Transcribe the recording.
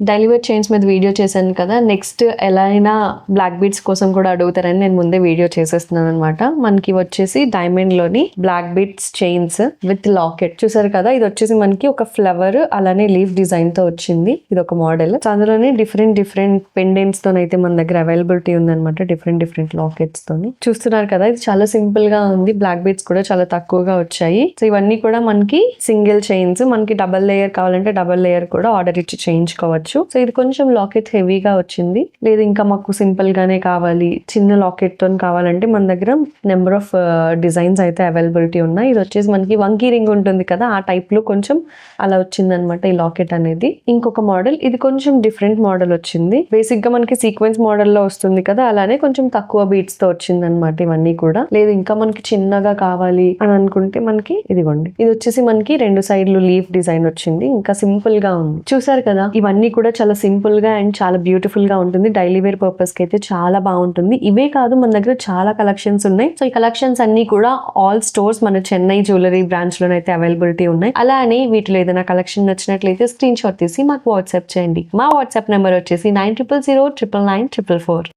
Daily wear chains మీద video చేశాను కదా, నెక్స్ట్ ఎలా అయినా బ్లాక్ బీడ్స్ కోసం కూడా అడుగుతారని నేను ముందే వీడియో చేసేస్తున్నాను అనమాట. మనకి వచ్చేసి డైమండ్ లోని black beads chains with locket చూసారు కదా. ఇది వచ్చేసి మనకి ఒక ఫ్లవర్ అలానే లీఫ్ డిజైన్ తో వచ్చింది. ఇది ఒక మోడల్. అందులోనే డిఫరెంట్ పెండెంట్స్ తో అయితే మన దగ్గర అవైలబిలిటీ ఉందన్నమాట. డిఫరెంట్ లాకెట్స్ తోని చూస్తున్నారు కదా. ఇది చాలా సింపుల్ గా ఉంది. బ్లాక్ బీడ్స్ కూడా చాలా తక్కువగా వచ్చాయి. సో ఇవన్నీ కూడా మనకి సింగిల్ చైన్స్. మనకి డబల్ లేయర్ కావాలంటే డబల్ లేయర్ కూడా ఆర్డర్ ఇచ్చి చేయించుకోవచ్చు. సో ఇది కొంచెం లాకెట్ హెవీగా వచ్చింది. లేదు ఇంకా మాకు సింపుల్ గానే కావాలి, చిన్న లాకెట్ తో కావాలంటే మన దగ్గర నెంబర్ ఆఫ్ డిజైన్స్ అయితే అవైలబిలిటీ ఉన్నాయి. ఇది వచ్చేసి మనకి వంకీ రింగ్ ఉంటుంది కదా, ఆ టైప్ లో కొంచెం అలా వచ్చింది అనమాట ఈ లాకెట్ అనేది. ఇంకొక మోడల్, ఇది కొంచెం డిఫరెంట్ మోడల్ వచ్చింది. బేసిక్ గా మనకి సీక్వెన్స్ మోడల్ లో వస్తుంది కదా, అలానే కొంచెం తక్కువ బీట్స్ తో వచ్చింది అనమాట ఇవన్నీ కూడా. లేదు ఇంకా మనకి చిన్నగా కావాలి అని అనుకుంటే మనకి ఇదిగోండి, ఇది వచ్చేసి మనకి 2 సైడ్లు లీఫ్ డిజైన్ వచ్చింది. ఇంకా సింపుల్ గా ఉంది. చూసారు కదా, ఇవన్నీ కూడా చాలా సింపుల్ గా అండ్ చాలా బ్యూటిఫుల్ గా ఉంటుంది. డైలీ వేర్ పర్పస్ కి అయితే చాలా బాగుంటుంది. ఇవే కాదు, మన దగ్గర చాలా కలెక్షన్స్ ఉన్నాయి. సో ఈ కలెక్షన్స్ అన్ని కూడా ఆల్ స్టోర్స్ మన చెన్నై జ్యువెలరీ బ్రాంచ్ లోనైతే అవైలబిలిటీ ఉన్నాయి. అలానే వీటిలో ఏదైనా కలెక్షన్ నచ్చినట్లయితే స్క్రీన్ షాట్ తీసి మాకు వాట్సాప్ చేయండి. మా వాట్సాప్ నెంబర్ వచ్చేసి 9000099944.